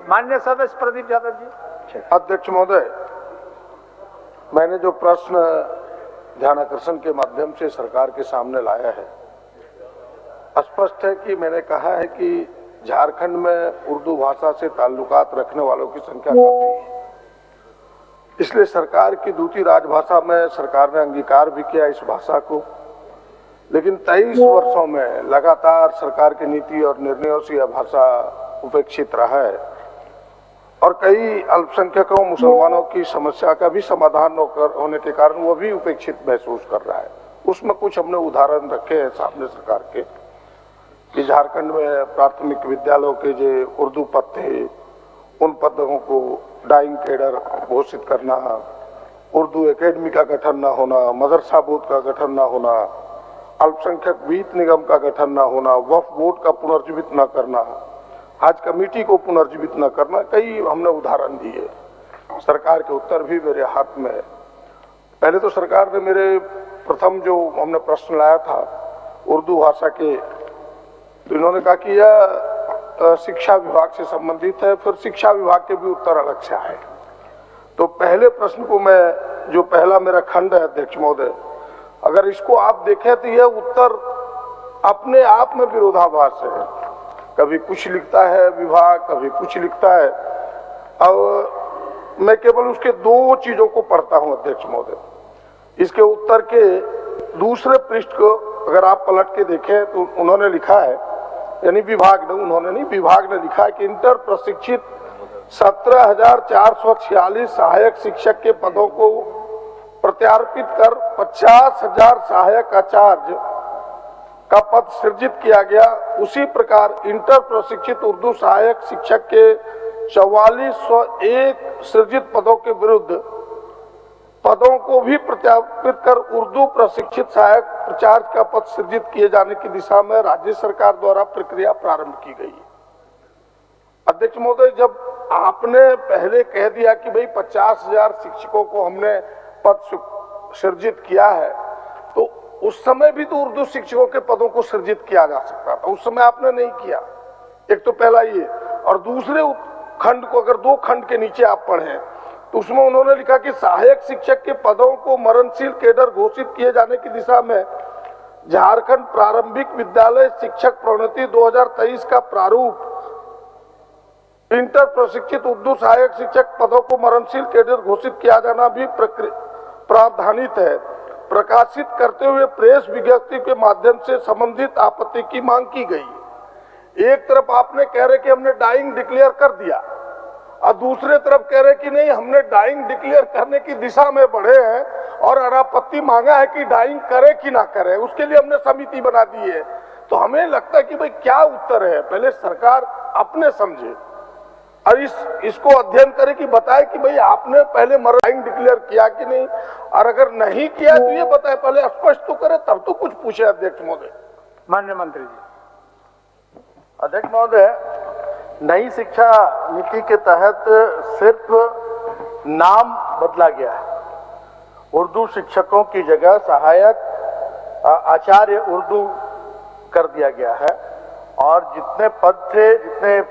माननीय सदस्य प्रदीप यादव जी। अध्यक्ष महोदय, मैंने जो प्रश्न ध्यानाकर्षण के माध्यम से सरकार के सामने लाया है, स्पष्ट है कि मैंने कहा है कि झारखंड में उर्दू भाषा से ताल्लुकात रखने वालों की संख्या काफी है। इसलिए सरकार की दूसरी राजभाषा में सरकार ने अंगीकार भी किया इस भाषा को, लेकिन 23 वर्षों में लगातार सरकार की नीति और निर्णयों से यह भाषा उपेक्षित रहा है और कई अल्पसंख्यकों मुसलमानों की समस्या का भी समाधान होने के कारण वो भी उपेक्षित महसूस कर रहा है। उसमें कुछ हमने उदाहरण रखे हैं सामने सरकार के कि झारखंड में प्राथमिक विद्यालयों के जो उर्दू पद थे उन पदों को डाइंग कैडर घोषित करना, उर्दू एकेडमी का गठन न होना, मदरसा बोर्ड का गठन न होना, अल्पसंख्यक वित्त निगम का गठन न होना, वक्फ बोर्ड का पुनर्जीवित न करना, हज कमेटी को पुनर्जीवित न करना, कई हमने उदाहरण दिए। सरकार के उत्तर भी मेरे हाथ में है। पहले तो सरकार ने मेरे प्रथम जो हमने प्रश्न लाया था उर्दू भाषा के, तो इन्होंने कहा कि यह शिक्षा विभाग से संबंधित है, फिर शिक्षा विभाग के भी उत्तर अलग से आए। तो पहले प्रश्न को मैं, जो पहला मेरा खंड है अध्यक्ष महोदय, अगर इसको आप देखें तो यह उत्तर अपने आप में विरोधाभास है। कभी कुछ लिखता है विभाग, कभी कुछ लिखता है। अब मैं केवल उसके दो चीजों को पढ़ता हूं अध्यक्ष महोदय। इसके उत्तर के दूसरे पृष्ठ को अगर आप पलट के देखें तो उन्होंने लिखा है, यानी विभाग ने, उन्होंने नहीं, विभाग ने लिखा है कि इंटर प्रशिक्षित 17,446 सहायक शिक्षक के पदों को प्रत्यार्पित कर 50,000 सहायक आचार्य का पद सृजित किया गया। उसी प्रकार इंटर प्रशिक्षित उर्दू सहायक शिक्षक के 4401 सृजित पदों के विरुद्ध पदों को भी प्रत्यार्पित कर उर्दू प्रशिक्षित सहायक प्राचार्य का पद सृजित किए जाने की दिशा में राज्य सरकार द्वारा प्रक्रिया प्रारंभ की गई। अध्यक्ष महोदय, जब आपने पहले कह दिया कि भाई 50,000 शिक्षकों को हमने पद सृजित किया है, तो उस समय भी तो उर्दू शिक्षकों के पदों को सृजित किया जा सकता था, उस समय आपने नहीं किया। एक तो पहला ये, और दूसरे खंड को अगर दो खंड के नीचे आप पढ़ें तो उसमें उन्होंने लिखा कि सहायक शिक्षक के पदों को मरणशील कैडर घोषित किए जाने की दिशा में झारखंड प्रारंभिक विद्यालय शिक्षक प्रोन्नति 2023 का प्रारूप इंटर प्रशिक्षित उर्दू सहायक शिक्षक पदों को मरणशील कैडर घोषित किया जाना भी प्रावधानित है। प्रकाशित करते हुए प्रेस विज्ञप्ति के माध्यम से संबंधित आपत्ति की मांग की गई। एक तरफ आपने कह रहे कि हमने डाइंग डिक्लेयर कर दिया और दूसरे तरफ कह रहे कि नहीं, हमने डाइंग डिक्लेयर करने की दिशा में बढ़े हैं और अनापत्ति मांगा है कि डाइंग करे कि ना करे, उसके लिए हमने समिति बना दी है। तो हमें लगता है कि भाई क्या उत्तर है, पहले सरकार अपने समझे और इसको अध्ययन करे कि बताए कि भाई आपने पहले डाइंग डिक्लेयर किया कि नहीं, और अगर नहीं किया तो ये बताए, पहले स्पष्ट तो करे तब तो कुछ पूछे। अध्यक्ष महोदय। माननीय मंत्री जी। अध्यक्ष महोदय, नई शिक्षा नीति के तहत सिर्फ नाम बदला गया है। उर्दू शिक्षकों की जगह सहायक आचार्य उर्दू कर दिया गया है और जितने पद थे, जितने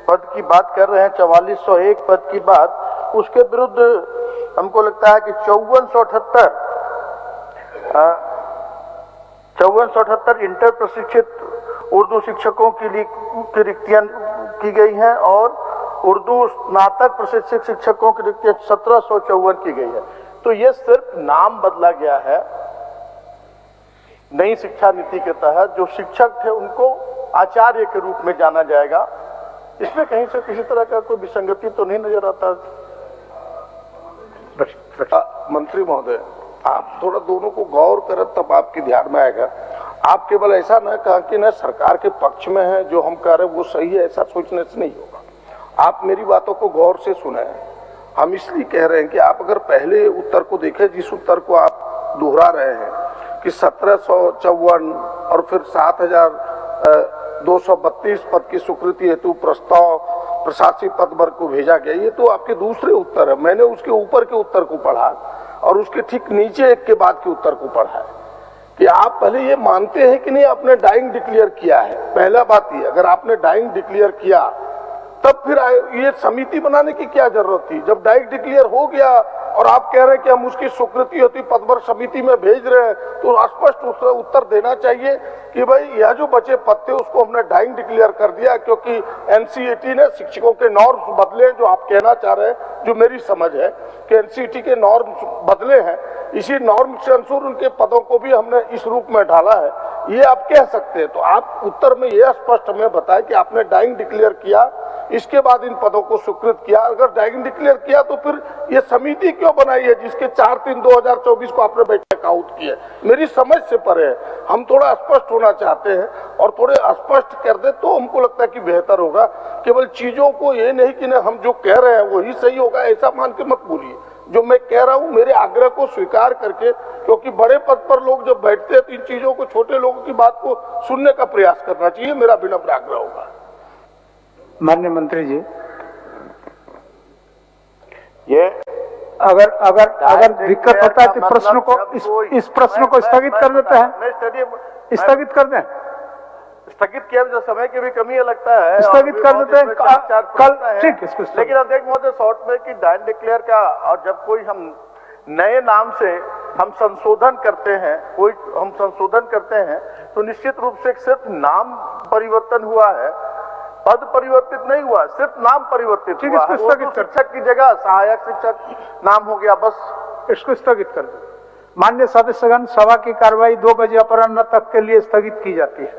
पद की बात कर रहे हैं, 4401 पद की बात, उसके विरुद्ध हमको लगता है कि 5478 इंटर प्रशिक्षित उर्दू शिक्षकों के लिए की रिक्तियां की गई हैं और उर्दू स्नातक प्रशिक्षित शिक्षकों की रिक्तियां 1754 की गई है। तो ये सिर्फ नाम बदला गया है। नई शिक्षा नीति के तहत जो शिक्षक थे उनको आचार्य के रूप में जाना जाएगा। इसमें कहीं से किसी तरह का कोई विसंगति तो नहीं नजर आता। मंत्री महोदय, आप थोड़ा दोनों को गौर करें तब आपके ध्यान में आएगा। आप केवल ऐसा न कहा कि न सरकार के पक्ष में है, जो हम कह रहे हैं वो सही है, ऐसा सोचने से नहीं होगा। आप मेरी बातों को गौर से सुने। हम इसलिए कह रहे हैं कि आप अगर पहले उत्तर को देखें, जिस उत्तर को आप दोहरा रहे हैं कि 1754 और फिर 7,232 पद की स्वीकृति हेतु प्रस्ताव प्रशासनिक पद वर्ग को भेजा गया, ये तो आपके दूसरे उत्तर है। मैंने उसके ऊपर के उत्तर को पढ़ा और उसके ठीक नीचे एक के बाद के उत्तर को पढ़ा है कि आप पहले ये मानते हैं कि नहीं आपने डाइंग डिक्लेयर किया है। पहला बात ये, अगर आपने डाइंग डिक्लेयर किया तब फिर ये समिति बनाने की क्या जरूरत थी? जब डायरेक्ट डिक्लेयर हो गया और आप कह रहे हैं कि हम उसकी स्वीकृति होती पदभर समिति में भेज रहे हैं, तो स्पष्ट उत्तर देना चाहिए कि भाई यह जो बचे पद थे उसको हमने डाइंग डिक्लेयर कर दिया, क्योंकि एनसीईटी ने शिक्षकों के नॉर्म्स बदले, जो आप कहना चाह रहे हैं, जो मेरी समझ है कि एनसीईटी के नॉर्म्स बदले हैं, इसी नॉर्म्स के अनुसार उनके पदों को भी हमने इस रूप में ढाला है, ये आप कह सकते हैं। तो आप उत्तर में यह स्पष्ट हमें बताएं कि आपने डाइंग डिक्लेयर किया, इसके बाद इन पदों को स्वीकृत किया। अगर डाइंग डिक्लेयर किया तो फिर ये समिति क्यों बनाई है जिसके 4/3/2024 को आपने बैठक आउट की है? मेरी समझ से परे है। हम थोड़ा स्पष्ट होना चाहते हैं और थोड़े स्पष्ट कर दे तो हमको लगता है कि बेहतर होगा। केवल चीजों को ये नहीं कि ना हम जो कह रहे हैं वही सही होगा ऐसा मान के मत बोलिए। जो मैं कह रहा हूं मेरे आग्रह को स्वीकार करके, क्योंकि बड़े पद पर लोग जब बैठते हैं तो इन चीजों को, छोटे लोगों की बात को सुनने का प्रयास करना चाहिए, मेरा विनम्र आग्रह होगा। माननीय मंत्री जी, ये अगर अगर अगर दिक्कत होता है तो प्रश्न को इस प्रश्न को स्थगित कर देते हैं, स्थगित कर दें, स्थगित किया जो समय की भी कमी लगता है, स्थगित कर देते हैं कल, ठीक है। लेकिन अब देख महोदय शॉर्ट में कि डाइंग डिक्लेयर का, और जब कोई हम नए नाम से हम संशोधन करते हैं, कोई हम संशोधन करते हैं तो निश्चित रूप से सिर्फ नाम परिवर्तन हुआ है, पद परिवर्तित नहीं हुआ, सिर्फ नाम परिवर्तित हुआ है। शिक्षक की जगह सहायक शिक्षक नाम हो गया, बस। इसको स्थगित कर दो। माननीय सदस्यगण, सभा की कार्रवाई 2 बजे अपराह्न तक के लिए स्थगित की जाती है।